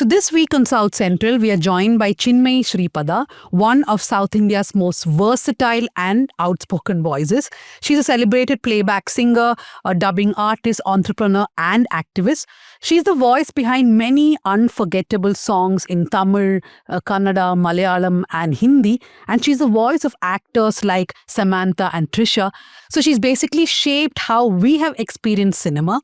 So this week on South Central, we are joined by Chinmayi Sripada, one of South India's most versatile and outspoken voices. She's a celebrated playback singer, a dubbing artist, entrepreneur, and activist. She's the voice behind many unforgettable songs in Tamil, Kannada, Malayalam, and Hindi. And she's the voice of actors like Samantha and Trisha. So she's basically shaped how we have experienced cinema.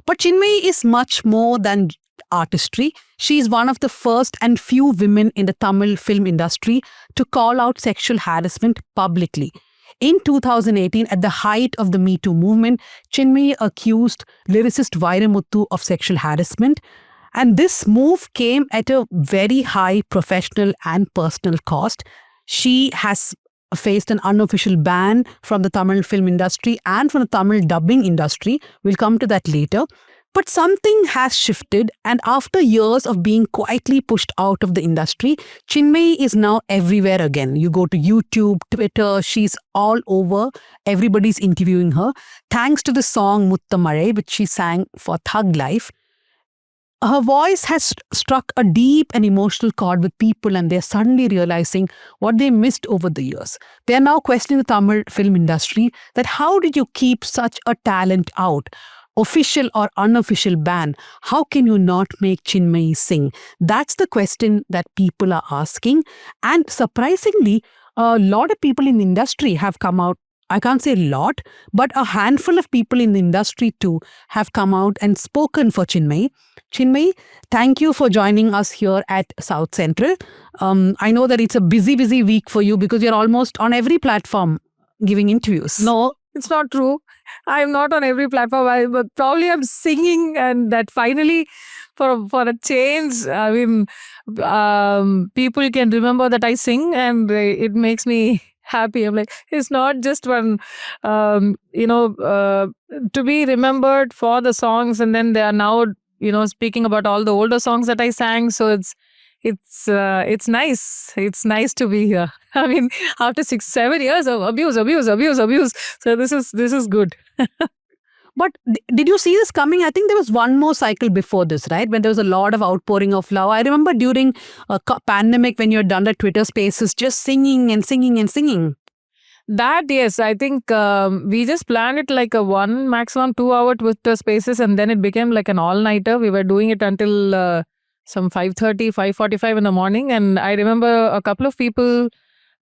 But Chinmayi is much more than artistry. She is one of the first and few women in the Tamil film industry to call out sexual harassment publicly. In 2018, at the height of the Me Too movement, Chinmayi accused lyricist Vairamuthu of sexual harassment. And this move came at a very high professional and personal cost. She has faced an unofficial ban from the Tamil film industry and from the Tamil dubbing industry. We'll come to that later. But something has shifted, and after years of being quietly pushed out of the industry, Chinmayi is now everywhere again. You go to YouTube, Twitter, she's all over. Everybody's interviewing her. Thanks to the song Muttamare, which she sang for Thug Life. Her voice has struck a deep and emotional chord with people, and they're suddenly realizing what they missed over the years. They are now questioning the Tamil film industry that how did you keep such a talent out? Official or unofficial ban, how can you not make Chinmayi sing? That's the question that people are asking. And surprisingly, a lot of people in the industry have come out. I can't say a lot, but a handful of people in the industry too have come out and spoken for Chinmayi. Chinmayi, thank you for joining us here at South Central. I know that it's a busy week for you because you're almost on every platform giving interviews. No, it's not true. I'm not on every platform, but probably I'm singing, and that finally, for a change, I mean, people can remember that I sing, and it makes me happy. I'm like, it's not just one, to be remembered for the songs, and then they are now, speaking about all the older songs that I sang. So it's nice. It's nice to be here. I mean, after 6-7 years of abuse. So this is good. But did you see this coming? I think there was one more cycle before this, right? When there was a lot of outpouring of love. I remember during a pandemic when you had done the Twitter spaces, just singing and singing and singing. That, yes, I think we just planned it like a 1 maximum 2 hour Twitter spaces, and then it became like an all-nighter. We were doing it until some 5:30, 5:45 in the morning. And I remember a couple of people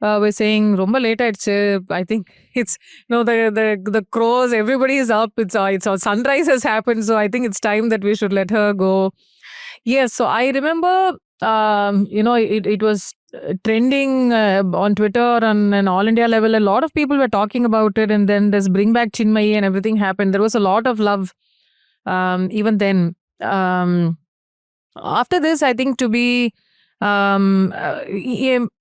were saying, "Romba late aichu." I think it's the crows. Everybody is up. It's all sunrise has happened. So I think it's time that we should let her go. Yes. So I remember, it was trending on Twitter on an all India level. A lot of people were talking about it, and then there's Bring Back Chinmayi and everything happened. There was a lot of love even then. After this, I think to be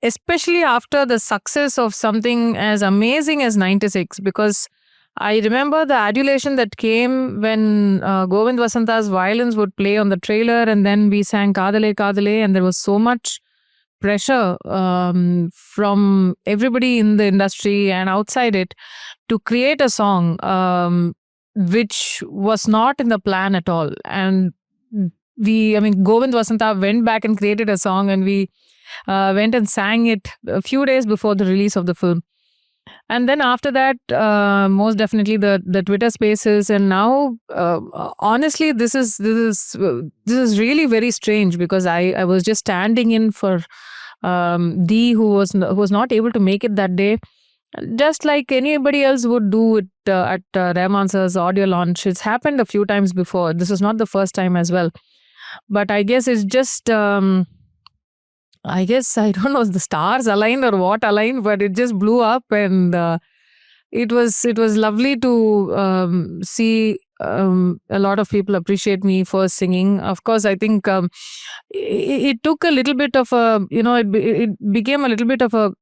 especially after the success of something as amazing as 96, because I remember the adulation that came when Govind Vasanta's violins would play on the trailer, and then we sang Kadale Kadale, and there was so much pressure from everybody in the industry and outside it to create a song which was not in the plan at all. And Govind Vasanta went back and created a song, and we went and sang it a few days before the release of the film. And then after that, most definitely the Twitter spaces, and now honestly, this is really very strange, because I was just standing in for Dee, who was not able to make it that day, just like anybody else would do it at Rahman sir's audio launch. It's happened a few times before. This is not the first time as well. But I guess it's just, I don't know, the stars aligned or what aligned, but it just blew up, and it was lovely to see a lot of people appreciate me for singing. Of course, I think it took a little bit of it became a little bit of a,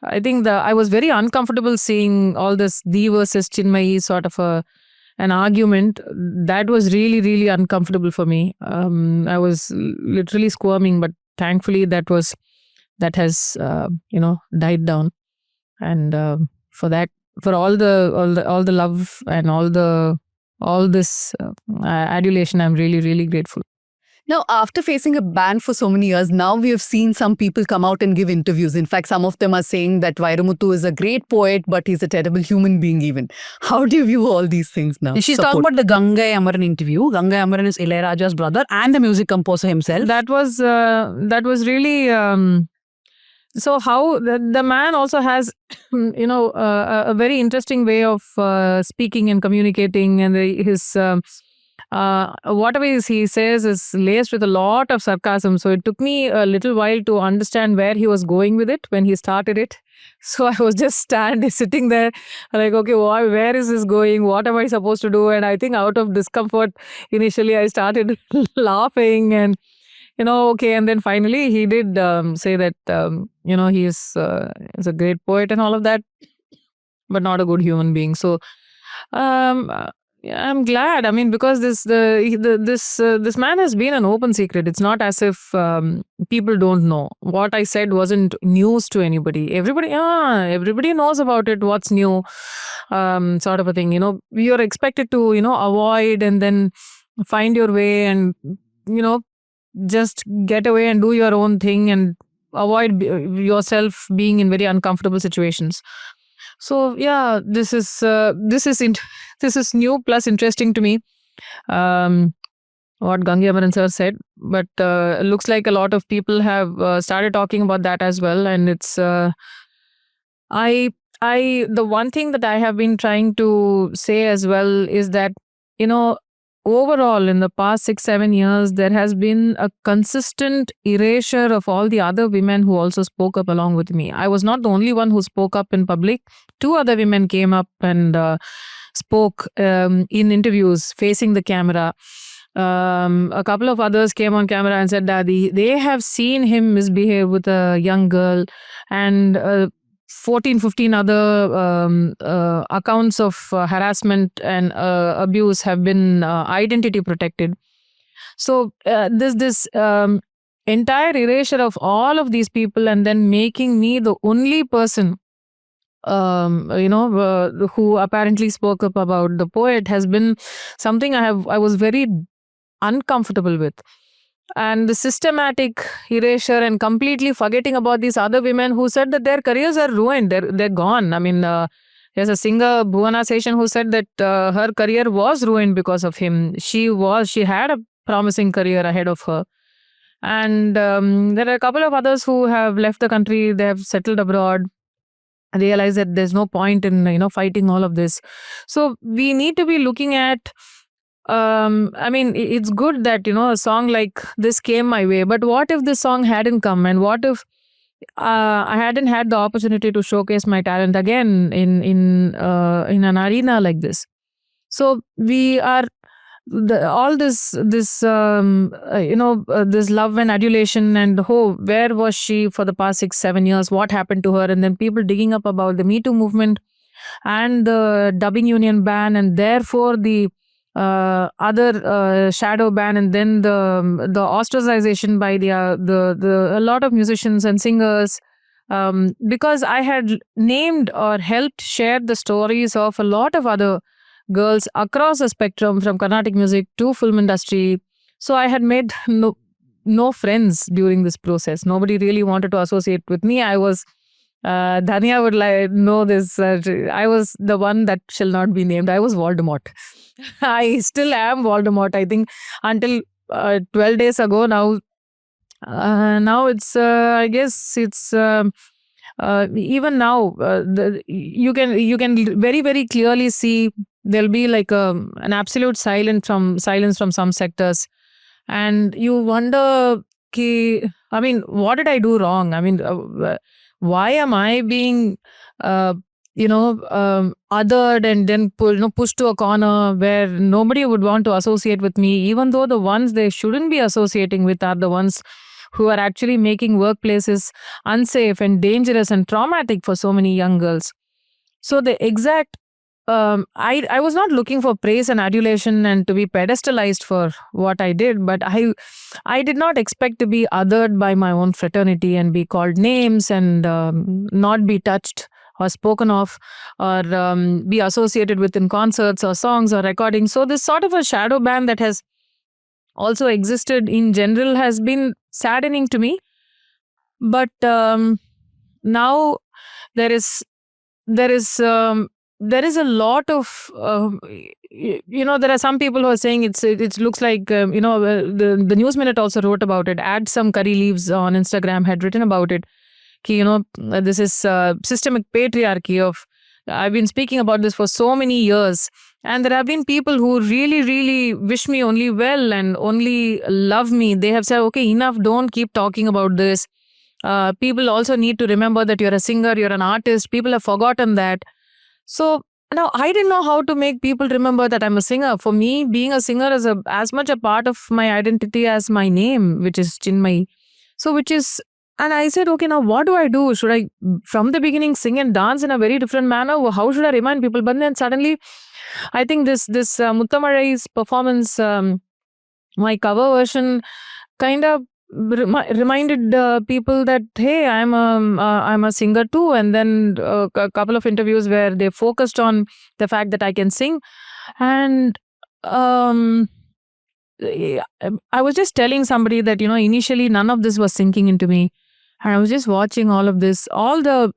I think I was very uncomfortable seeing all this Dee versus Chinmayi sort of an argument. That was really, really uncomfortable for me. I was literally squirming, but thankfully that has died down. And for all the love and all this adulation, I'm really, really grateful. Now, after facing a ban for so many years, now we have seen some people come out and give interviews. In fact, some of them are saying that Vairamuthu is a great poet, but he's a terrible human being even. How do you view all these things now? She's talking about the Gangai Amaran interview. Gangai Amaran is Ilayaraja's brother and the music composer himself. That was really so how the man also has a very interesting way of speaking and communicating, and his whatever he says is laced with a lot of sarcasm. So it took me a little while to understand where he was going with it when he started it. So I was just sitting there like, okay, where is this going? What am I supposed to do? And I think out of discomfort, initially I started laughing, and okay. And then finally he did say that, he is a great poet and all of that, but not a good human being. So yeah, I'm glad. I mean, because this man has been an open secret. It's not as if people don't know. What I said wasn't news to anybody. Everybody knows about it. What's new, sort of a thing. You're expected to avoid and then find your way and just get away and do your own thing and avoid yourself being in very uncomfortable situations. So yeah, this is new plus interesting to me. What Gangai Amaran sir said, but looks like a lot of people have started talking about that as well. And it's the one thing that I have been trying to say as well is that overall in the past 6-7 years there has been a consistent erasure of all the other women who also spoke up along with me. I was not the only one who spoke up in public. 2 other women came up and spoke in interviews facing the camera. A couple of others came on camera and said that they have seen him misbehave with a young girl, and 14-15 other accounts of harassment and abuse have been identity protected. So this entire erasure of all of these people and then making me the only person who apparently spoke up about the poet has been something I was very uncomfortable with. And the systematic erasure and completely forgetting about these other women who said that their careers are ruined, they're gone. I mean, there's a singer, Bhuvana Seshan, who said that her career was ruined because of him. She had a promising career ahead of her. And there are a couple of others who have left the country, they have settled abroad, realize that there's no point in fighting all of this. So we need to be looking at I mean, it's good that a song like this came my way, but what if this song hadn't come, and what if I hadn't had the opportunity to showcase my talent again in an arena like this? So we are all this this love and adulation, and where was she for the past 6-7 years? What happened to her? And then people digging up about the Me Too movement and the dubbing union ban, and therefore the other shadow ban, and then the ostracization by the a lot of musicians and singers, because I had named or helped share the stories of a lot of other girls across the spectrum, from Carnatic music to film industry. So I had made no friends during this process. Nobody really wanted to associate with me. I was Dhania would know this. I was the one that shall not be named. I was Voldemort. I still am Voldemort. I think until 12 days ago now. Now it's I guess it's even now you can very, very clearly see there'll be like an absolute silence from some sectors, and you wonder, I mean, what did I do wrong? I mean, why am I being othered and then pushed to a corner where nobody would want to associate with me, even though the ones they shouldn't be associating with are the ones who are actually making workplaces unsafe and dangerous and traumatic for so many young girls. So the exact I was not looking for praise and adulation and to be pedestalized for what I did, but I did not expect to be othered by my own fraternity and be called names and not be touched or spoken of or be associated with in concerts or songs or recordings. So this sort of a shadow ban that has also existed in general has been saddening to me. But now there is there is a lot of there are some people who are saying it looks like the News Minute also wrote about it. Add some curry leaves on Instagram had written about it. This is systemic patriarchy of. I've been speaking about this for so many years, and there have been people who really, really wish me only well and only love me. They have said, okay, enough, don't keep talking about this. People also need to remember that you're a singer, you're an artist. People have forgotten that. So now I didn't know how to make people remember that I'm a singer. For me, being a singer is as much a part of my identity as my name, which is Chinmayi. And I said, okay, now what do I do? Should I, from the beginning, sing and dance in a very different manner? How should I remind people? But then suddenly, I think this Muthamalai's performance, my cover version, kind of reminded people that hey, I'm a singer too. And then a couple of interviews where they focused on the fact that I can sing, and I was just telling somebody that initially none of this was sinking into me, and I was just watching all of this, all the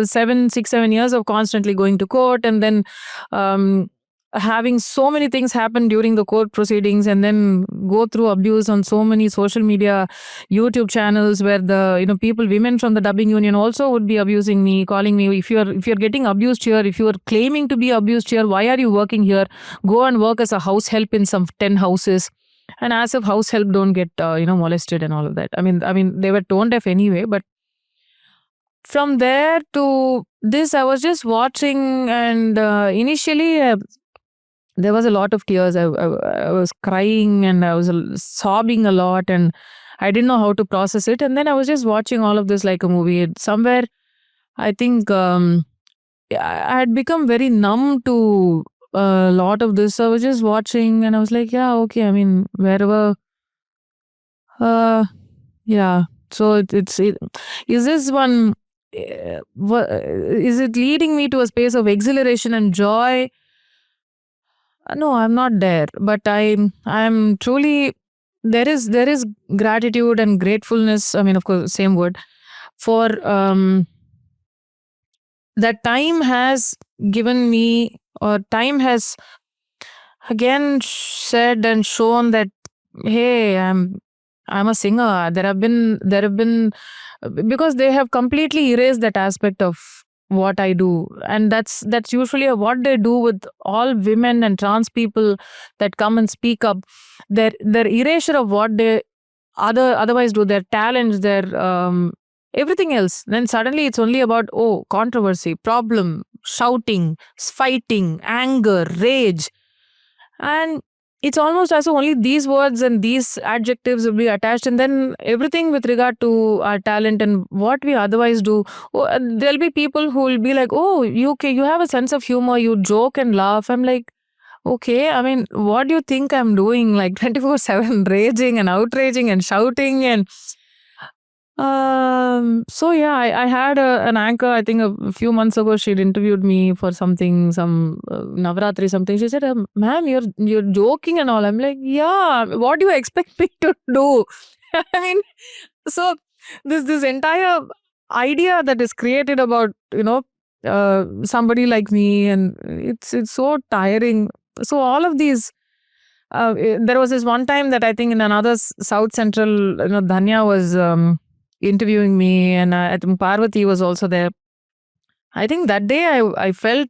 7 years of constantly going to court, and then having so many things happen during the court proceedings, and then go through abuse on so many social media, YouTube channels where the women from the dubbing union also would be abusing me, calling me, if you're getting abused here, if you're claiming to be abused here, why are you working here? Go and work as a house help in some 10 houses. And as if house help don't get molested and all of that. I mean they were tone deaf anyway. But from there to this, I was just watching, and initially there was a lot of tears. I was crying and I was sobbing a lot, and I didn't know how to process it. And then I was just watching all of this like a movie. Somewhere I think I had become very numb to a lot of this. So I was just watching and I was like, yeah, okay, I mean, wherever yeah. So is this one is it leading me to a space of exhilaration and joy? No, I'm not there, but I'm truly, there is gratitude and gratefulness. I mean, of course, same word, for that time has given me, or time has again said and shown that hey, I'm a singer. There have been because they have completely erased that aspect of what I do, and that's usually what they do with all women and trans people that come and speak up. Their erasure of what they otherwise do, their talents, their everything else. Then suddenly it's only about controversy, problem, shouting, fighting, anger, rage, and it's almost as if only these words and these adjectives will be attached, and then everything with regard to our talent and what we otherwise do. There'll be people who will be like, oh, you have a sense of humor, you joke and laugh. I'm like, okay, I mean, what do you think I'm doing? Like 24/7 raging and outraging and shouting and so yeah, I had an anchor, I think a few months ago, she'd interviewed me for some Navratri something. She said, ma'am, you're joking and all. I'm like, yeah, what do you expect me to do? I mean, so this entire idea that is created about, somebody like me, and it's so tiring. So all of these, there was this one time that I think in another South Central, Dhanya was interviewing me, and I think Parvati was also there. I think that day I felt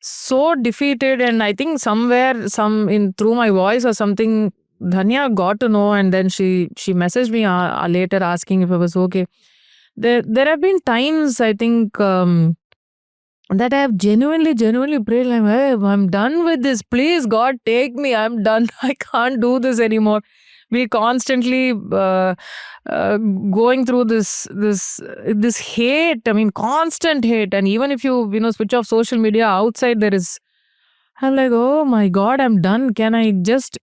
so defeated, and I think somewhere through my voice or something, Dhanya got to know, and then she messaged me later asking if I was okay. There have been times, I think, that I have genuinely prayed, like, hey, I'm done with this. Please, God, take me. I'm done. I can't do this anymore. We constantly going through this hate. I mean, constant hate. And even if you switch off social media, outside there is. I'm like, oh my God, I'm done. Can I just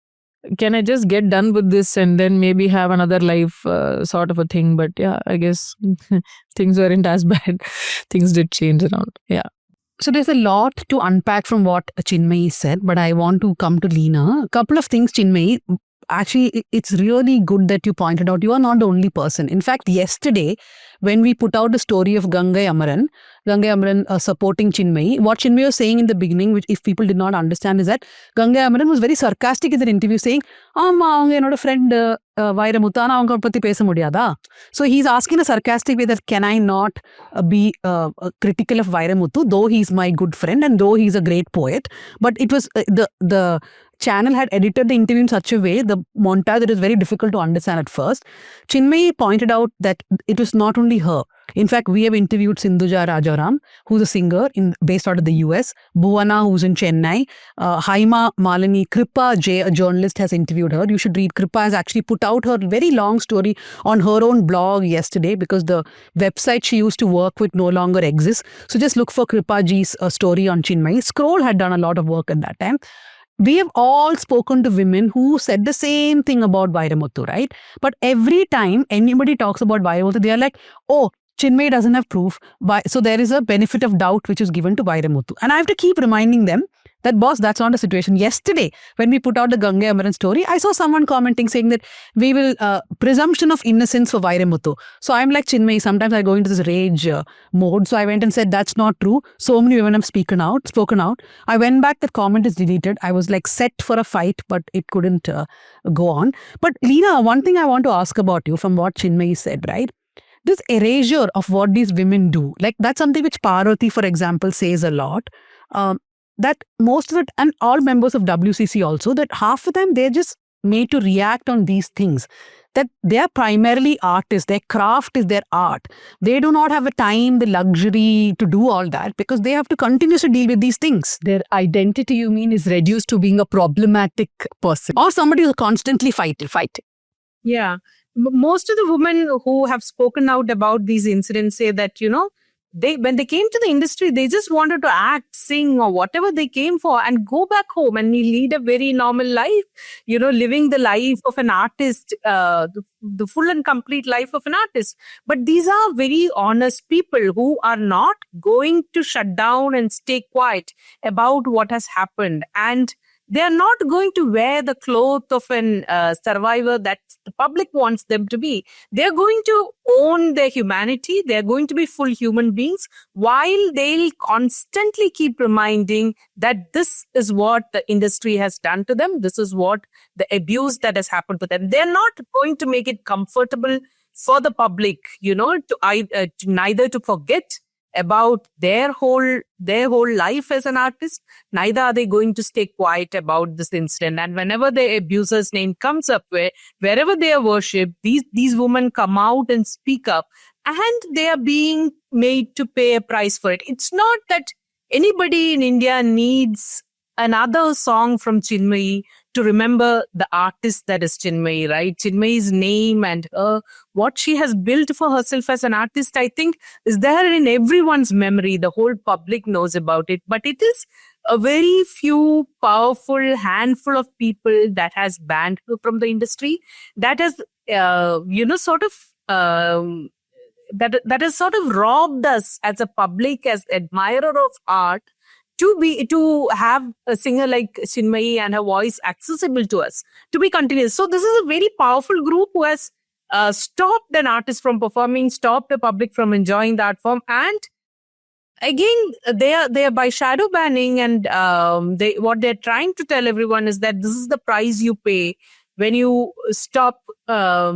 get done with this and then maybe have another life, sort of a thing? But yeah, I guess things weren't as bad. Things did change around. Yeah. So there's a lot to unpack from what Chinmayi said, but I want to come to Leena. A couple of things, Chinmayi. Actually, it's really good that you pointed out you are not the only person. In fact, yesterday, when we put out the story of Gangai Amaran supporting Chinmayi, what Chinmayi was saying in the beginning, which if people did not understand, is that Gangai Amaran was very sarcastic in the interview saying, அவங்க என்னோட friend Vairamuthu ஆனா அவங்க பத்தி பேச முடியாதா? So he's asking a sarcastic way that can I not be critical of Vairamuthu, though he's my good friend and though he's a great poet. But it was the channel had edited the interview in such a way, the montage, that is very difficult to understand at first. Chinmayi pointed out that it was not only her. In fact, we have interviewed Sindhuja Rajaram, who's a singer based out of the US, Bhuvana, who's in Chennai, Haima Malini, Kripa J, a journalist, has interviewed her. You should read. Kripa has actually put out her very long story on her own blog yesterday because the website she used to work with no longer exists. So just look for Kripa Ji's story on Chinmayi. Scroll had done a lot of work at that time. We have all spoken to women who said the same thing about Vairamuthu, right? But every time anybody talks about Vairamuthu, they are like, oh, Chinmayi doesn't have proof. So there is a benefit of doubt which is given to Vairamuthu. And I have to keep reminding them that, boss, that's not the situation. Yesterday, when we put out the Gangai Amaran story, I saw someone commenting saying that we will, presumption of innocence for Vairamuthu. So I'm like Chinmayi, sometimes I go into this rage mode. So I went and said, that's not true. So many women have spoken out. I went back, that comment is deleted. I was like set for a fight, but it couldn't go on. But Leena, one thing I want to ask about you from what Chinmayi said, right? This erasure of what these women do, like that's something which Parvati, for example, says a lot. That most of it, and all members of WCC also, that half of them, they're just made to react on these things. That they are primarily artists. Their craft is their art. They do not have the time, the luxury to do all that because they have to continuously deal with these things. Their identity, you mean, is reduced to being a problematic person. Or somebody who's constantly fighting. Yeah. Most of the women who have spoken out about these incidents say that, when they came to the industry, they just wanted to act, sing, or whatever they came for and go back home and lead a very normal life, living the life of an artist, the full and complete life of an artist. But these are very honest people who are not going to shut down and stay quiet about what has happened. And they are not going to wear the cloth of an survivor that the public wants them to be. They're going to own their humanity. They're going to be full human beings while they'll constantly keep reminding that this is what the industry has done to them. This is what the abuse that has happened to them. They're not going to make it comfortable for the public, to neither to forget about their whole life as an artist, neither are they going to stay quiet about this incident. And whenever the abuser's name comes up, wherever they are worshipped, these women come out and speak up, and they are being made to pay a price for it. It's not that anybody in India needs another song from Chinmayi to remember the artist that is Chinmayi, right? Chinmayi's name and what she has built for herself as an artist, I think, is there in everyone's memory. The whole public knows about it. But it is a very few powerful handful of people that has banned her from the industry, that has, that has sort of robbed us as a public, as admirer of art, to have a singer like Chinmayi and her voice accessible to us, to be continuous. So this is a very powerful group who has stopped an artist from performing, stopped the public from enjoying the art form. And again, they are by shadow banning, and what they're trying to tell everyone is that this is the price you pay when you stop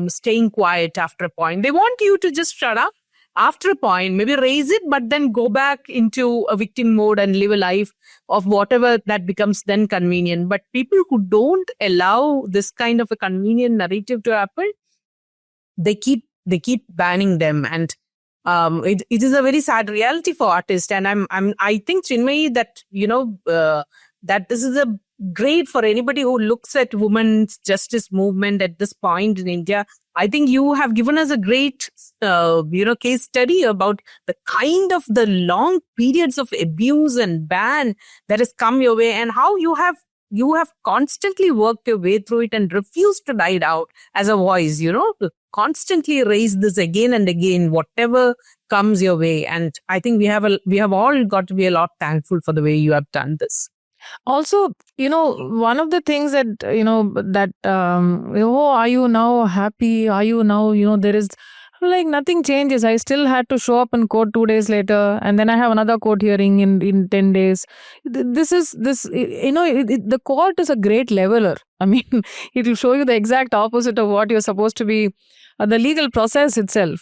staying quiet after a point. They want you to just shut up after a point, maybe raise it, but then go back into a victim mode and live a life of whatever that becomes then convenient. But people who don't allow this kind of a convenient narrative to happen, they keep banning them. And it is a very sad reality for artists. And I think, Chinmayi, that, that this is a great for anybody who looks at women's justice movement at this point in India. I think you have given us a great, case study about the kind of the long periods of abuse and ban that has come your way, and how you have you have constantly worked your way through it and refused to die out as a voice, to constantly raise this again and again, whatever comes your way. And I think we have all got to be a lot thankful for the way you have done this. Also, one of the things that, oh, are you now happy? Are you now, there is like nothing changes. I still had to show up in court 2 days later, and then I have another court hearing in 10 days. The court is a great leveler. I mean, it will show you the exact opposite of what you're supposed to be, the legal process itself.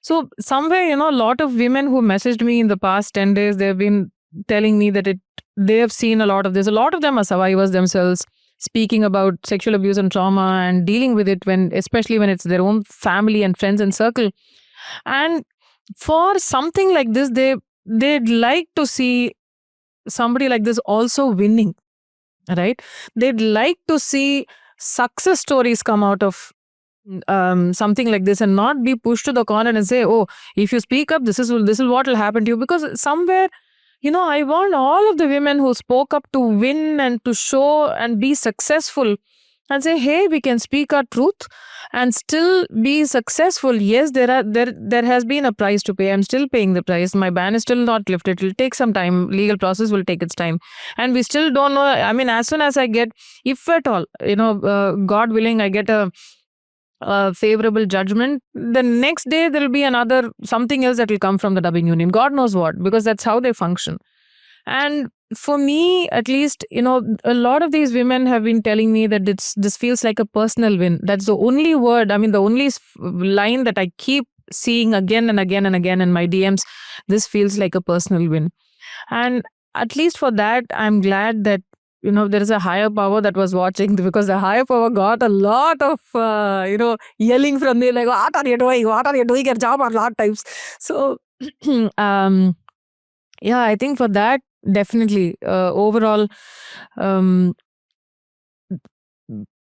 So somewhere, a lot of women who messaged me in the past 10 days, they've been telling me that they have seen a lot of this. A lot of them are survivors themselves, speaking about sexual abuse and trauma and dealing with it especially when it's their own family and friends and circle. And for something like this, they'd like to see somebody like this also winning, right? They'd like to see success stories come out of something like this, and not be pushed to the corner and say, oh, if you speak up, this is what will happen to you. Because somewhere, I want all of the women who spoke up to win and to show and be successful and say, hey, we can speak our truth and still be successful. Yes, there has been a price to pay. I'm still paying the price. My ban is still not lifted. It will take some time. Legal process will take its time. And we still don't know. I mean, as soon as I get, if at all, God willing, I get a favorable judgment, the next day there will be something else that will come from the dubbing union. God knows what, because that's how they function. And for me, at least, a lot of these women have been telling me that this feels like a personal win. That's the only word, the only line that I keep seeing again and again and again in my DMs. This feels like a personal win. And at least for that, I'm glad that there is a higher power that was watching, because the higher power got a lot of, yelling from me, like, what are you doing? What are you doing your job a lot of times? So, yeah, I think for that, definitely, overall,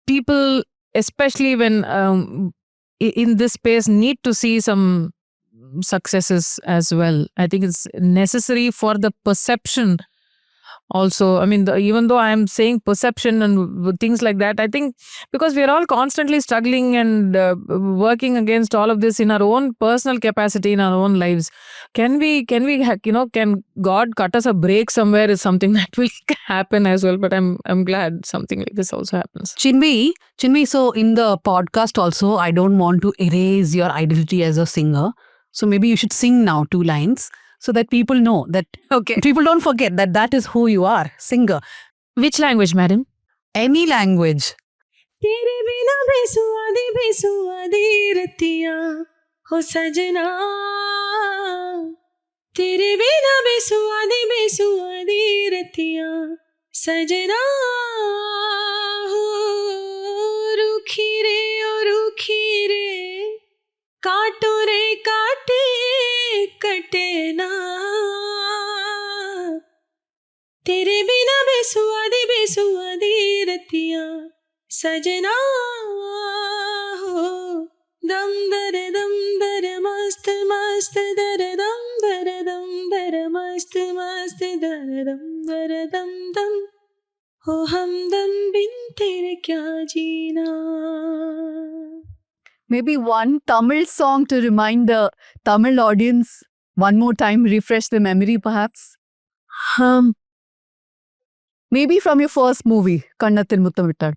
people, especially when in this space, need to see some successes as well. I think it's necessary for the perception. Also, even though I'm saying perception and things like that, I think because we're all constantly struggling and working against all of this in our own personal capacity in our own lives, can God cut us a break somewhere is something that will happen as well. But I'm glad something like this also happens. Chinmay, so in the podcast also, I don't want to erase your identity as a singer. So maybe you should sing now 2 lines, so that people know that, Okay. people don't forget that is who you are, singer. Which language, madam? Any language. तेरे बिना बेसुआदी रतियां हो सजना, तेरे बिना बेसुआदी रतियां सजना, हो रूखी रे काटो रे काटे कटे ना, तेरे बिना बेसुआदी रतियां सजना, हो दम दर मस्त दर दम मस्त दर दम, हो हमदम बिन तेरे क्या जीना. Maybe one Tamil song to remind the Tamil audience one more time, refresh the memory perhaps. Maybe from your first movie, Kannathil Muttamittal.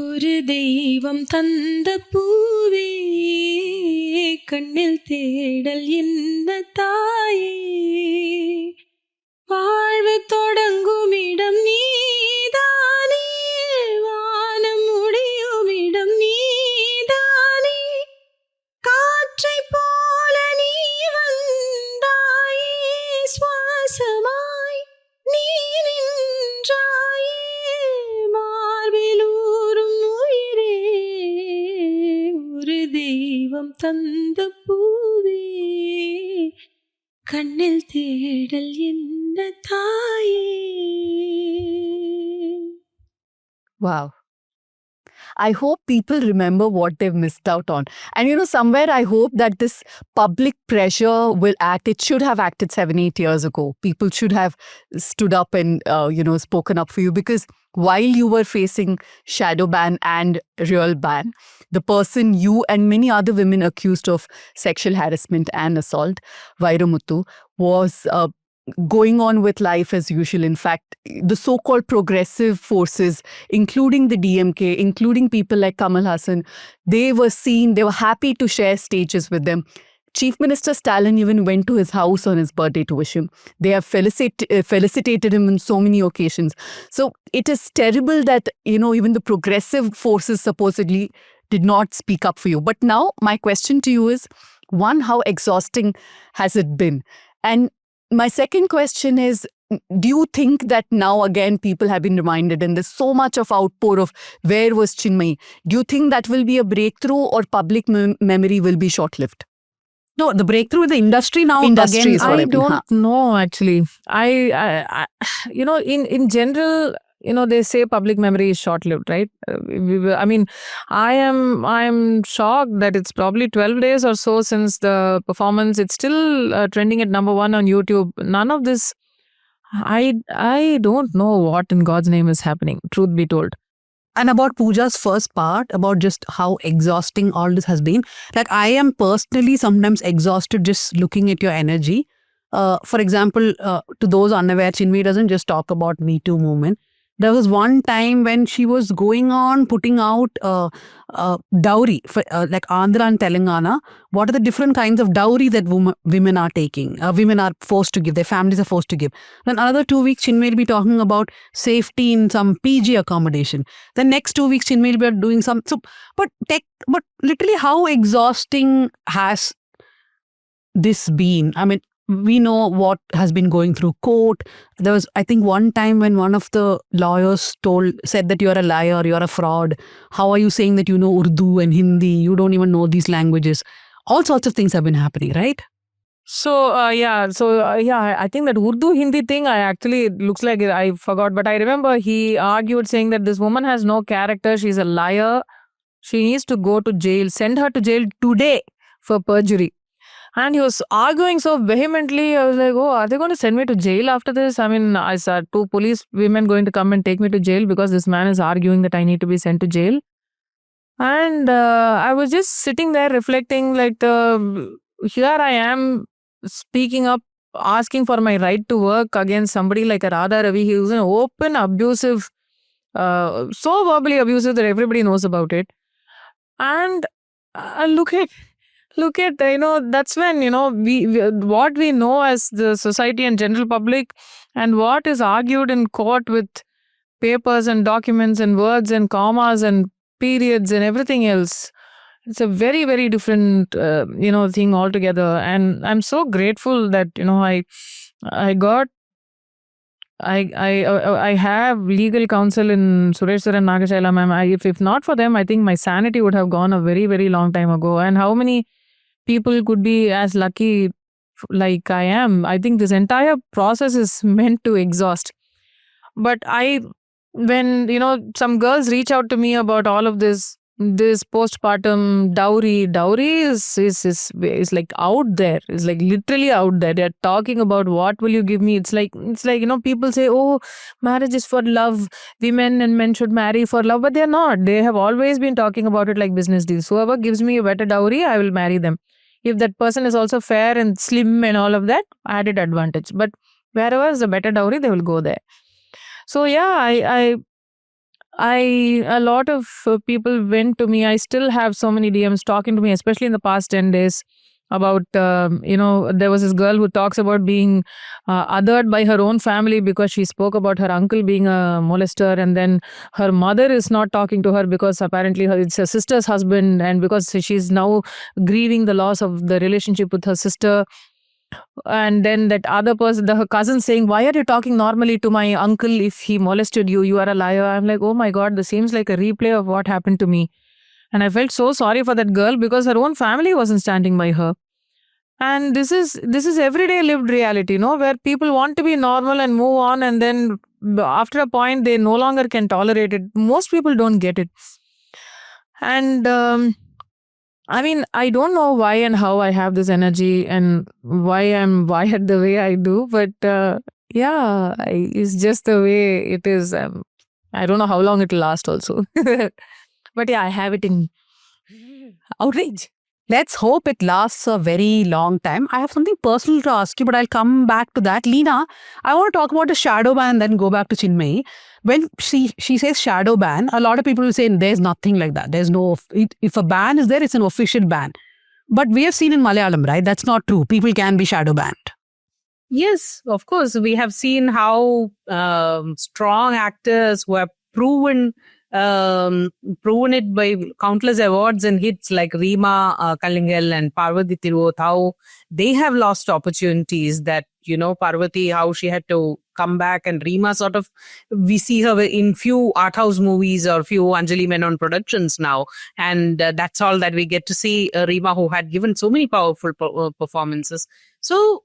ஒரு தெய்வம் தந்த பூவே, கண்ணில் தேடல் என்ன தாயே, வாழ்வு தொடங்கும் இடம் நீதானே, வானம் முடியும் இடம் நீதானே, காற்றை போல நீ வந்தாயே, சுவாசமாய் நீ நின்றாயே, மார்பிலூரும் உயிரே, ஒரு தெய்வம் தந்த பூவே, கண்ணில் தேடல் என்ன தாயே. Wow. I hope people remember what they've missed out on. And, somewhere I hope that this public pressure will act. It should have acted 7-8 years ago. People should have stood up and, spoken up for you, because while you were facing shadow ban and real ban, the person you and many other women accused of sexual harassment and assault, Vairamuthu, was going on with life as usual. In fact, the so-called progressive forces, including the DMK, including people like Kamal Hassan, they were happy to share stages with them. Chief Minister Stalin even went to his house on his birthday to wish him. They have felicitated him on so many occasions. So it is terrible that, even the progressive forces supposedly did not speak up for you. But now my question to you is, one, how exhausting has it been? And my second question is, do you think that now again people have been reminded and there's so much of outpour of where was Chinmayi? Do you think that will be a breakthrough, or public memory will be short-lived? No, the breakthrough in the industry now. Industry again, is what I I mean, don't know actually. I in general, they say public memory is short-lived, right? I am shocked that it's probably 12 days or so since the performance. It's still trending at number 1 on YouTube. None of this. I don't know what in God's name is happening, truth be told. And about Pooja's first part, about just how exhausting all this has been. Like, I am personally sometimes exhausted just looking at your energy. For example, to those unaware, Chinmayi doesn't just talk about Me Too movement. There was one time when she was going on putting out dowry for like Andhra and Telangana. What are the different kinds of dowry that women are taking? Women are forced to give. Their families are forced to give. Then another 2 weeks, Chinmayi will be talking about safety in some PG accommodation. The next 2 weeks, Chinmayi will be doing some. So, but literally, how exhausting has this been? I mean, we know what has been going through court. There was, I think, one time when one of the lawyers said that you're a liar, you're a fraud. How are you saying that you know Urdu and Hindi? You don't even know these languages. All sorts of things have been happening, right? I think that Urdu Hindi thing, it looks like I forgot, but I remember he argued saying that this woman has no character, she's a liar, she needs to go to jail, send her to jail today for perjury. And he was arguing so vehemently. I was like, oh, are they going to send me to jail after this? I mean, I saw 2 police women going to come and take me to jail because this man is arguing that I need to be sent to jail. And I was just sitting there reflecting, like, here I am speaking up, asking for my right to work against somebody like a Radha Ravi. He was an open, abusive, so verbally abusive that everybody knows about it. And look at, that's when, we what we know as the society and general public and what is argued in court with papers and documents and words and commas and periods and everything else. It's a very, very different, thing altogether. And I'm so grateful that, I have legal counsel in Suresh Sir and Nagashaila ma'am. If not for them, I think my sanity would have gone a very, very long time ago. And how many people could be as lucky like I am? I think this entire process is meant to exhaust. But when some girls reach out to me about all of this postpartum dowry is like out there. It's like literally out there. They're talking about what will you give me. It's like people say, oh, marriage is for love. Women and men should marry for love, but they're not. They have always been talking about it like business deals. Whoever gives me a better dowry, I will marry them. If that person is also fair and slim and all of that, added advantage. But wherever is a better dowry, they will go there. So yeah, a lot of people went to me. I still have so many DMs talking to me, especially in the past 10 days about, there was this girl who talks about being othered by her own family because she spoke about her uncle being a molester, and then her mother is not talking to her because apparently it's her sister's husband, and because she's now grieving the loss of the relationship with her sister. And then that other person, her cousin, saying, why are you talking normally to my uncle if he molested you? You are a liar. I'm like, oh my God, this seems like a replay of what happened to me. And I felt so sorry for that girl because her own family wasn't standing by her. And this is everyday lived reality, where people want to be normal and move on, and then after a point they no longer can tolerate it. Most people don't get it. And I mean, I don't know why and how I have this energy and why I'm wired the way I do, but it's just the way it is. I don't know how long it'll last also. But yeah, I have it in outrage. Let's hope it lasts a very long time. I have something personal to ask you, but I'll come back to that. Leena, I want to talk about the shadow ban, then go back to Chinmay. When she says shadow ban, a lot of people will say there's nothing like that. There's no, if a ban is there, it's an official ban. But we have seen in Malayalam, right? That's not true. People can be shadow banned. Yes, of course. We have seen how strong actors who have proven it by countless awards and hits like Reema Kalingal and Parvati Tiruvoth, how they have lost opportunities that, Parvati, how she had to come back, and Reema sort of, we see her in few art house movies or few Anjali Menon productions now. And that's all that we get to see Reema, who had given so many powerful performances. So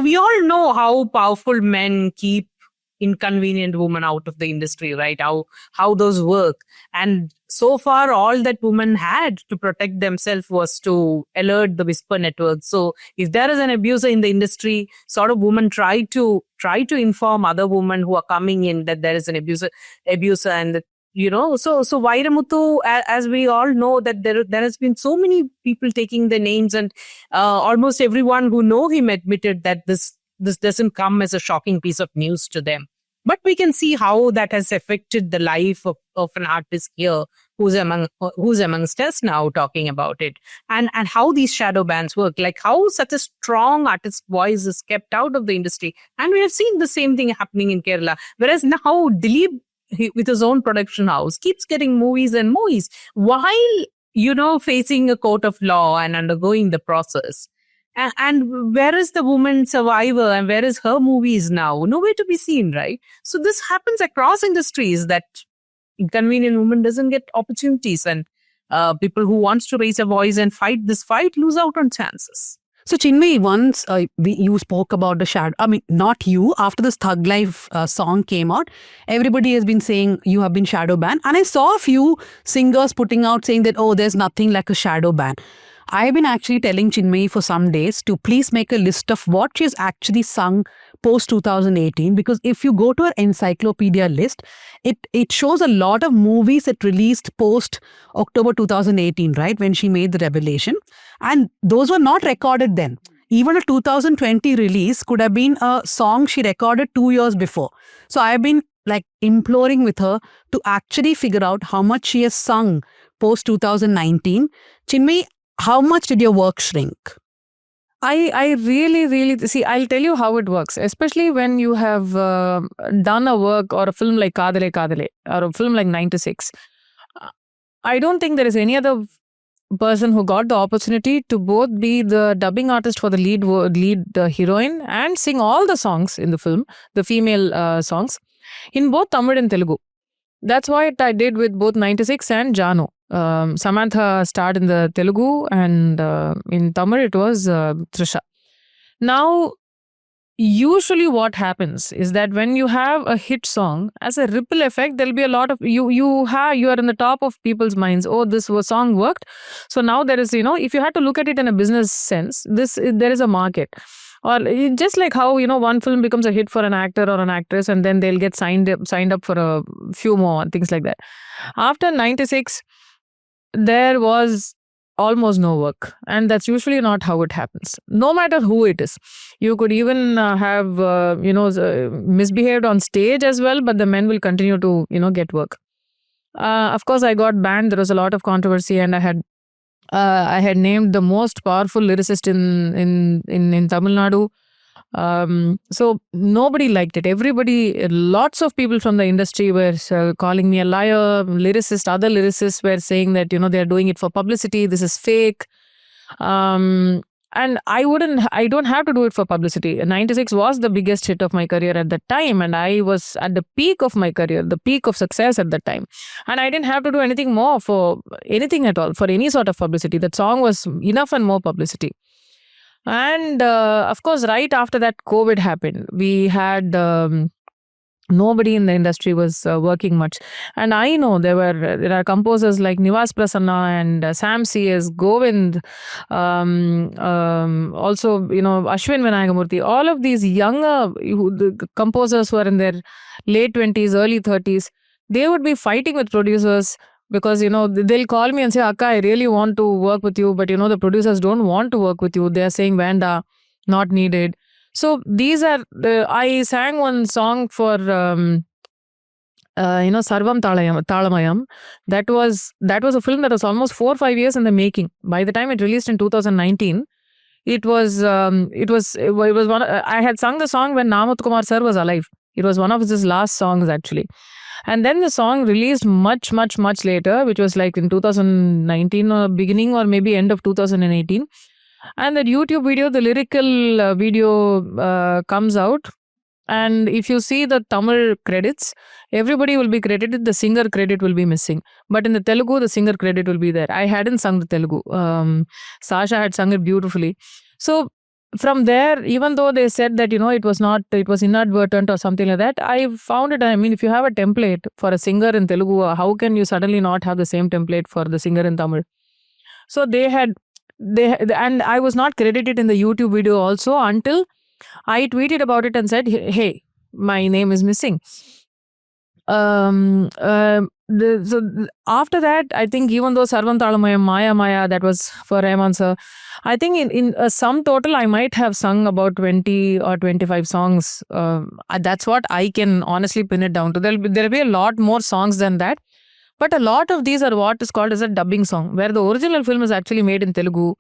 we all know how powerful men keep inconvenient women out of the industry, right? How those work. And so far, all that women had to protect themselves was to alert the Whisper Network. So if there is an abuser in the industry, sort of women try to inform other women who are coming in that there is an abuser, and so Vairamuthu, as we all know, that there has been so many people taking the names, and almost everyone who know him admitted that this doesn't come as a shocking piece of news to them. But we can see how that has affected the life of an artist here who's amongst us now talking about it, and how these shadow bans work, like how such a strong artist voice is kept out of the industry. And we have seen the same thing happening in Kerala, whereas now Dilip, with his own production house, keeps getting movies and movies while facing a court of law and undergoing the process. And where is the woman survivor, and where is her movies now? Nowhere to be seen, right? So this happens across industries, that inconvenient woman doesn't get opportunities, and people who wants to raise a voice and fight this fight lose out on chances. So Chinmay, once you spoke about the shadow, I mean, not you, after this Thug Life song came out, everybody has been saying you have been shadow banned. And I saw a few singers putting out saying that, oh, there's nothing like a shadow ban. I have been actually telling Chinmay for some days to please make a list of what she's actually sung post 2018, because if you go to her encyclopedia list, it shows a lot of movies that released post October 2018, right, when she made the revelation, and those were not recorded then. Even a 2020 release could have been a song she recorded 2 years before. So I've been like imploring with her to actually figure out how much she has sung post 2019. Chinmay, how much did your work shrink? I really see, I'll tell you how it works, especially when you have done a work or a film like Kadale Kadale or a film like 96. I don't think there is any other person who got the opportunity to both be the dubbing artist for the lead heroine and sing all the songs in the film, the female songs, in both Tamil and Telugu. That's what I did with both 96 and Jano. Samantha starred in the Telugu, and in Tamil it was Trisha. Now, usually what happens is that when you have a hit song, as a ripple effect, there'll be a lot of you are in the top of people's minds. Oh, this song worked. So now there is, if you had to look at it in a business sense, there is a market. Or just like how, one film becomes a hit for an actor or an actress, and then they'll get signed up for a few more, things like that. After 96, there was almost no work, and that's usually not how it happens, no matter who it is. You could even have misbehaved on stage as well, but the men will continue to get work. Of course, I got banned. There was a lot of controversy, and I had named the most powerful lyricist in Tamil Nadu. So nobody liked it. Lots of people from the industry were calling me a liar. Other lyricists were saying that, they are doing it for publicity. This is fake. And I don't have to do it for publicity. 96 was the biggest hit of my career at that time. And I was at the peak of my career, the peak of success at that time. And I didn't have to do anything more for anything at all, for any sort of publicity. That song was enough and more publicity. And of course, right after that, COVID happened. We had Nobody in the industry was working much. And I know there are composers like Nivas Prasanna and Sam C.S., Govind, also, Ashwin Vinayakamurthy, all of these younger the composers who are in their late 20s, early 30s, they would be fighting with producers because, they'll call me and say, Akka, I really want to work with you, but, the producers don't want to work with you. They're saying, Vanda, not needed. So these are, I sang one song for, Sarvam Talamayam. That was a film that was almost 4 or 5 years in the making. By the time it released in 2019, it was one. I had sung the song when Namath Kumar sir was alive. It was one of his last songs actually. And then the song released much, much, much later, which was like in 2019 or beginning or maybe end of 2018. And that YouTube video, the lyrical video comes out. And if you see the Tamil credits, everybody will be credited. The singer credit will be missing. But in the Telugu, the singer credit will be there. I hadn't sung the Telugu. Sasha had sung it beautifully. So from there, even though they said that, it was inadvertent or something like that, I found it, if you have a template for a singer in Telugu, how can you suddenly not have the same template for the singer in Tamil? So and I was not credited in the YouTube video also until I tweeted about it and said, hey, my name is missing. So after that, I think even though Sarvam Talamayam, Maya, that was for Rahman sir, I think in a sum total, I might have sung about 20 or 25 songs. That's what I can honestly pin it down to. There'll be a lot more songs than that. But a lot of these are what is called as a dubbing song, where the original film is actually made in Telugu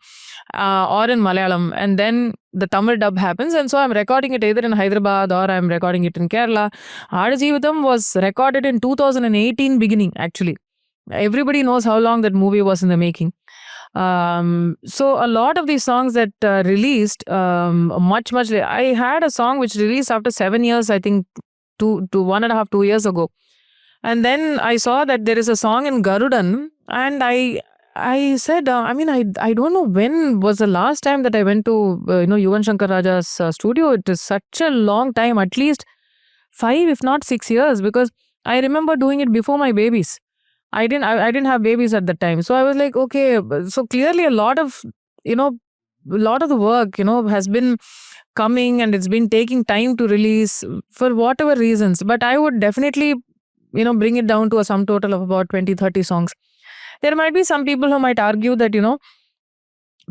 or in Malayalam, and then the Tamil dub happens. And so I'm recording it either in Hyderabad or I'm recording it in Kerala. Aadajeevatham was recorded in 2018 beginning, actually. Everybody knows how long that movie was in the making. So a lot of these songs that released much later. I had a song which released after 7 years, I think 2 years ago. And then I saw that there is a song in Garudan, and I said, I don't know when was the last time that I went to, Yuvan Shankar Raja's studio. It is such a long time, at least 5, if not 6 years, because I remember doing it before my babies. I didn't have babies at that time. So I was like, okay, so clearly a lot of the work, has been coming and it's been taking time to release for whatever reasons. But I would definitely bring it down to a sum total of about 20-30 songs. There might be some people who might argue that,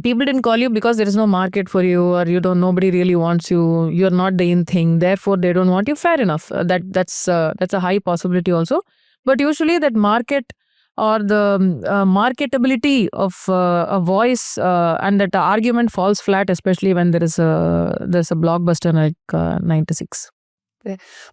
people didn't call you because there is no market for you, or nobody really wants you, you're not the in thing, therefore they don't want you. Fair enough. That's a high possibility also. But usually that market or the marketability of a voice and that argument falls flat, especially when there's a blockbuster like 96.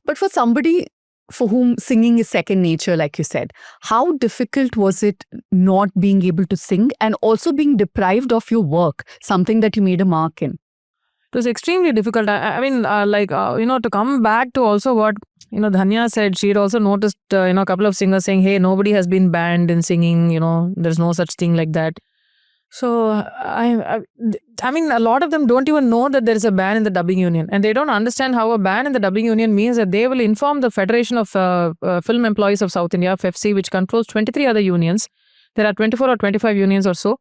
But for somebody for whom singing is second nature, like you said, how difficult was it not being able to sing and also being deprived of your work, something that you made a mark in? It was extremely difficult. To come back to also what, Dhanya said, she'd also noticed, a couple of singers saying, hey, nobody has been banned in singing, there's no such thing like that. So, a lot of them don't even know that there is a ban in the dubbing union, and they don't understand how a ban in the dubbing union means that they will inform the Federation of Film Employees of South India, FEFC, which controls 23 other unions. There are 24 or 25 unions or so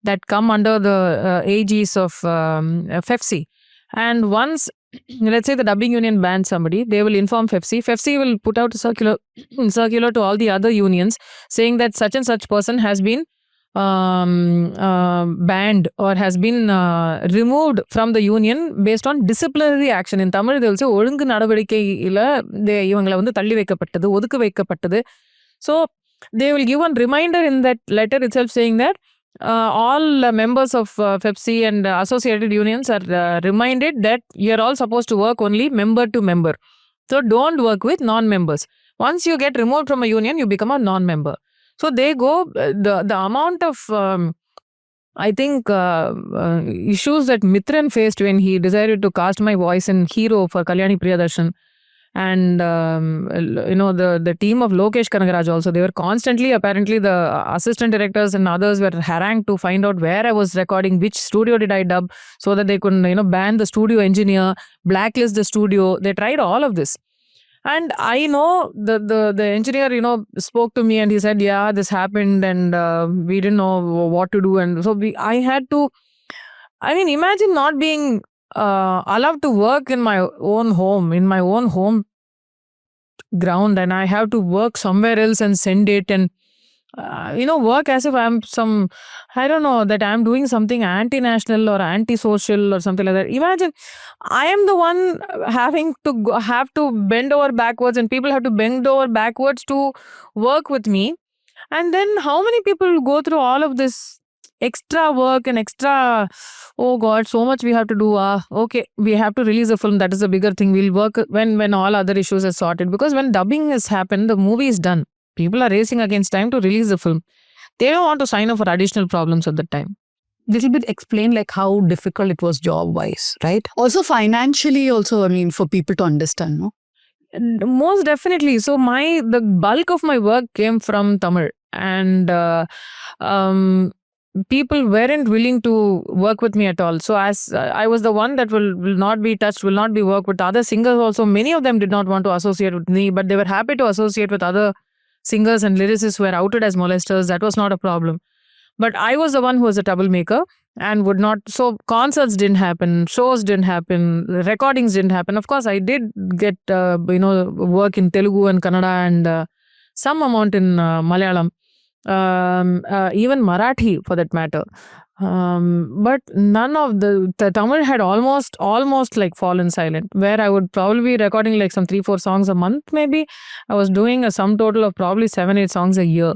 that come under the aegis of FEFC. And once, let's say the dubbing union bans somebody, they will inform FEFC. FEFC will put out a circular to all the other unions saying that such and such person has been banned or has been removed from the union based on disciplinary action. In Tamil, they will say, ஒழுங்கு நடவடிக்கையில இவங்களை வந்து தள்ளி வைக்கப்பட்டது, ஒதுக்க வைக்கப்பட்டது. So, they will give one reminder in that letter itself saying that all members of FEFC and associated unions are reminded that you are all supposed to work only member to member. So, don't work with non-members. Once you get removed from a union, you become a non-member. So they go, the amount of, I think, issues that Mithran faced when he decided to cast my voice in Hero for Kalyani Priyadarshan. And, the team of Lokesh Kanagaraj also, they were constantly, apparently the assistant directors and others were harangued to find out where I was recording, which studio did I dub, so that they could, ban the studio engineer, blacklist the studio. They tried all of this. And I know the engineer, spoke to me and he said, yeah, this happened and we didn't know what to do. And so I had to, imagine not being allowed to work in my own home ground, and I have to work somewhere else and send it and work as if I'm that I'm doing something anti-national or anti-social or something like that. Imagine I am the one having to have to bend over backwards, and people have to bend over backwards to work with me. And then how many people go through all of this extra work and extra, oh God, so much we have to do. Okay, we have to release a film. That is a bigger thing. We'll work when all other issues are sorted. Because when dubbing has happened, the movie is done. People are racing against time to release the film. They don't want to sign up for additional problems at that time. Little bit explain like how difficult it was job wise, right? Also financially, also, for people to understand, no? Most definitely. So the bulk of my work came from Tamil, and people weren't willing to work with me at all. So as I was the one that will not be touched, will not be worked with. Other singers also, many of them did not want to associate with me, but they were happy to associate with other singers and lyricists who were outed as molesters. That was not a problem. But I was the one who was a troublemaker and would not. So concerts didn't happen, shows didn't happen, recordings didn't happen. Of course, I did get work in Telugu and Kannada and some amount in Malayalam, even Marathi for that matter. But none of the Tamil had almost like fallen silent, where I would probably be recording like some 3-4 songs a month. Maybe I was doing a sum total of probably 7-8 songs a year,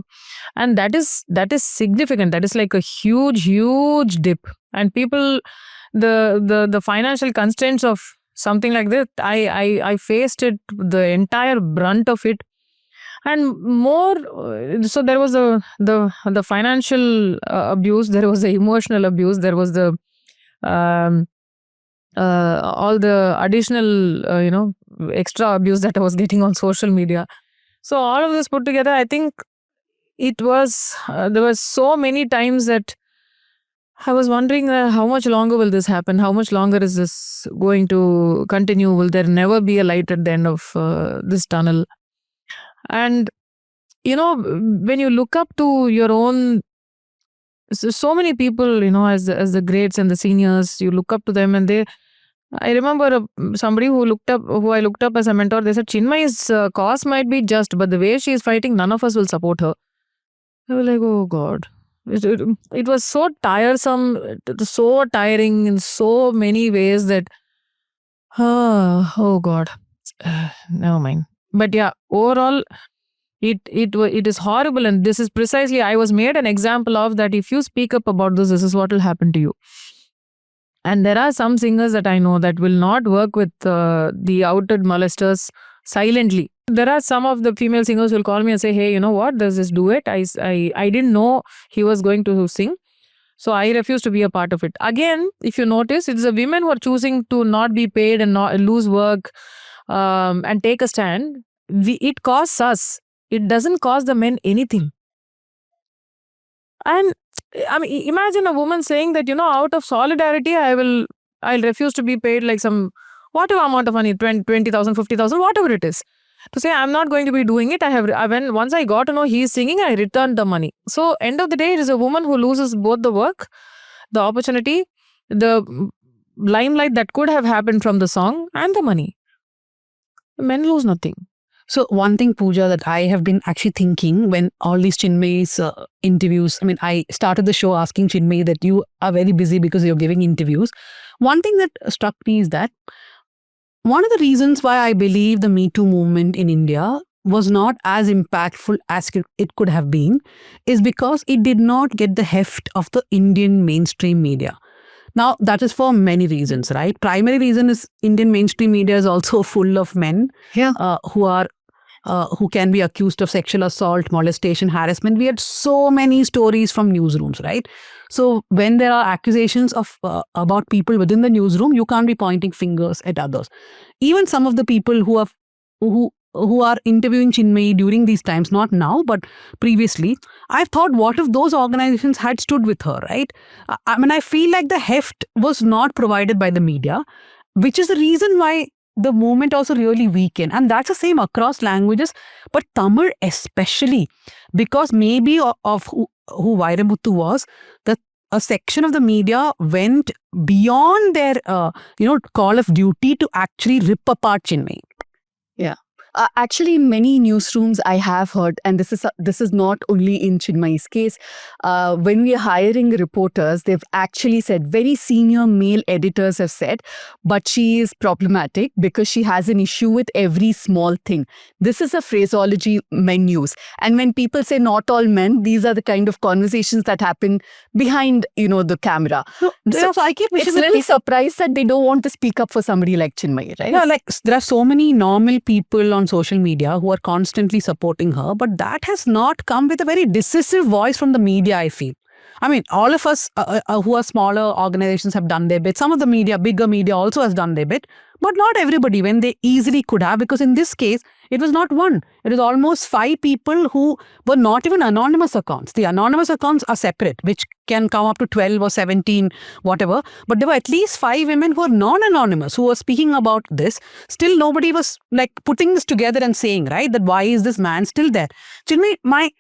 and that is significant. That is like a huge dip. And people, the financial constraints of something like this, I faced it, the entire brunt of it. And more, so there was the financial abuse, there was the emotional abuse, there was the all the additional extra abuse that I was getting on social media. So all of this put together, I think it was there was so many times that I was wondering how much longer will this happen? How much longer is this going to continue? Will there never be a light at the end of this tunnel? And when you look up to your own, so many people, as the greats and the seniors, you look up to them, and I remember somebody who I looked up as a mentor. They said Chinmay's cause might be just, but the way she is fighting, none of us will support her. I was like, oh God, it was so tiresome, so tiring in so many ways that, oh God, never mind. But yeah, overall, it is horrible, and this is precisely, I was made an example of that. If you speak up about this is what will happen to you. And there are some singers that I know that will not work with the outed molesters silently. There are some of the female singers who will call me and say, hey, you know what, there's this duet. I didn't know he was going to sing, so I refuse to be a part of it. Again, if you notice, it's the women who are choosing to not be paid and not lose work and take a stand. It costs us. It doesn't cost the men anything. And imagine a woman saying that, out of solidarity, I'll refuse to be paid like some whatever amount of money, 20,000, 50,000, whatever it is. To say I'm not going to be doing it. Once I got to know he's singing, I returned the money. So end of the day, it is a woman who loses both the work, the opportunity, the limelight that could have happened from the song, and the money. Men lose nothing. So one thing, Pooja, that I have been actually thinking when all these Chinmay's interviews, I started the show asking Chinmay that you are very busy because you're giving interviews. One thing that struck me is that one of the reasons why I believe the Me Too movement in India was not as impactful as it could have been is because it did not get the heft of the Indian mainstream media. Now, that is for many reasons, right? Primary reason is Indian mainstream media is also full of men who can be accused of sexual assault, molestation, harassment. We had so many stories from newsrooms, right? So when there are accusations of about people within the newsroom, you can't be pointing fingers at others. Even some of the people who are interviewing Chinmay during these times, not now, but previously, I've thought, what if those organizations had stood with her, right? I feel like the heft was not provided by the media, which is the reason why the movement also really weakened. And that's the same across languages, but Tamil especially, because maybe of who Vairamuthu was, that a section of the media went beyond their, call of duty to actually rip apart Chinmay. Actually, in many newsrooms, I have heard, and this is not only in Chinmay's case. When we are hiring reporters, they've actually said, very senior male editors have said, but she is problematic because she has an issue with every small thing. This is a phraseology men use, and when people say not all men, these are the kind of conversations that happen behind the camera. So I keep wishing It's that really surprised that they don't want to speak up for somebody like Chinmay, right? Yeah, like there are so many normal people on social media who are constantly supporting her, but that has not come with a very decisive voice from the media, I feel. I mean, all of us who are smaller organizations have done their bit. Some of the media, bigger media also has done their bit, but not everybody when they easily could have, because in this case, it was not one. It was almost 5 people who were not even anonymous accounts. The anonymous accounts are separate, which can come up to 12 or 17, whatever. But there were at least 5 women who are non-anonymous who were speaking about this. Still, nobody was like putting this together and saying, right, that why is this man still there? Chinmay,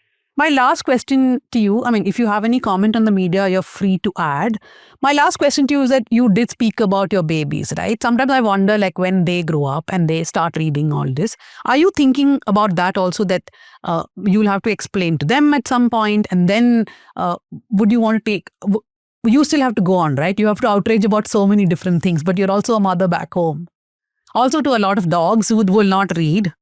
my last question to you, I mean, if you have any comment on the media, you're free to add. My last question to you is that you did speak about your babies, right? Sometimes I wonder, like, when they grow up and they start reading all this, are you thinking about that also, that you'll have to explain to them at some point, and then would you want to take... You still have to go on, right? You have to outrage about so many different things, but you're also a mother back home. Also to a lot of dogs who will not read.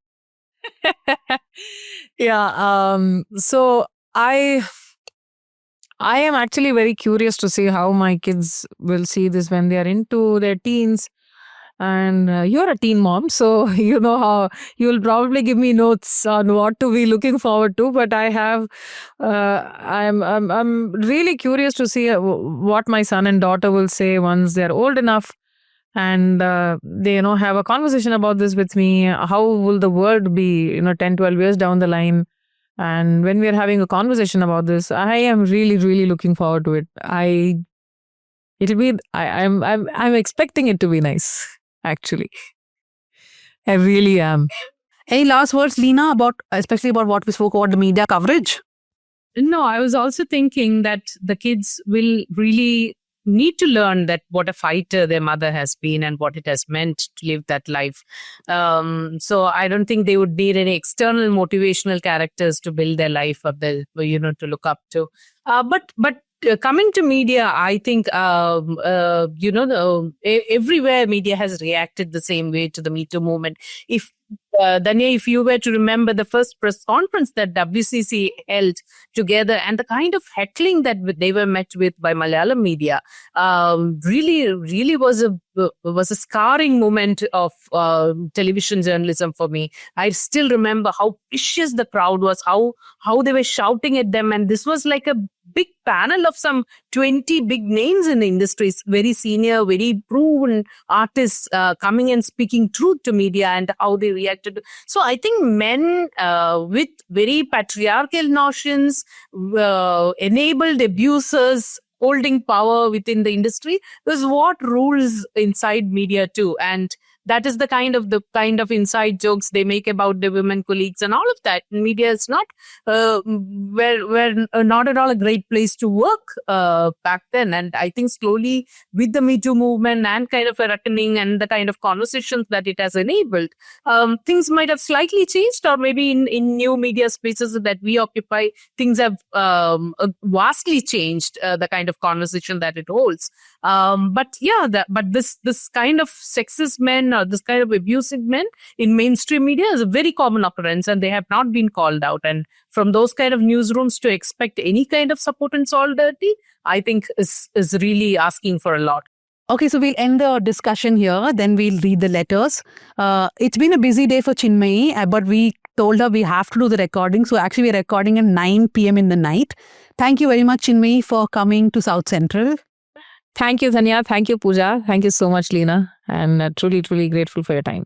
So I am actually very curious to see how my kids will see this when they are into their teens. And you're a teen mom, so you know how you'll probably give me notes on what to be looking forward to. But I have, I'm really curious to see what my son and daughter will say once they're old enough. And they, have a conversation about this with me. How will the world be, 10, 12 years down the line? And when we are having a conversation about this, I am really, really looking forward to it. I'm expecting it to be nice, actually. I really am. Any last words, Leena, especially about what we spoke about, the media coverage? No, I was also thinking that the kids will really need to learn that what a fighter their mother has been and what it has meant to live that life. So I don't think they would need any external motivational characters to build their life up there, to look up to. But coming to media, I think, everywhere media has reacted the same way to the Me Too movement. If Danya, if you were to remember the first press conference that WCC held together and the kind of heckling that they were met with by Malayalam media, really was a scarring moment of television journalism for me. I still remember how vicious the crowd was, how they were shouting at them, and this was like a big panel of some 20 big names in the industry, very senior, very proven artists coming and speaking truth to media and how they reacted. So I think men with very patriarchal notions, enabled abusers, holding power within the industry is what rules inside media too. And that is the kind of inside jokes they make about the women colleagues and all of that. Media is not not at all a great place to work back then. And I think slowly with the Me Too movement and kind of a reckoning and the kind of conversations that it has enabled, things might have slightly changed, or maybe in new media spaces that we occupy, things have vastly changed the kind of conversation that it holds. But this kind of sexist men or this kind of abusive men in mainstream media is a very common occurrence, and they have not been called out. And from those kind of newsrooms to expect any kind of support and solidarity, I think is really asking for a lot. Okay, so we'll end the discussion here. Then we'll read the letters. It's been a busy day for Chinmayi, but we told her we have to do the recording. So actually, we're recording at 9 p.m. in the night. Thank you very much, Chinmayi, for coming to South Central. Thank you, Dhanya. Thank you, Pooja. Thank you so much, Leena. And truly, truly grateful for your time.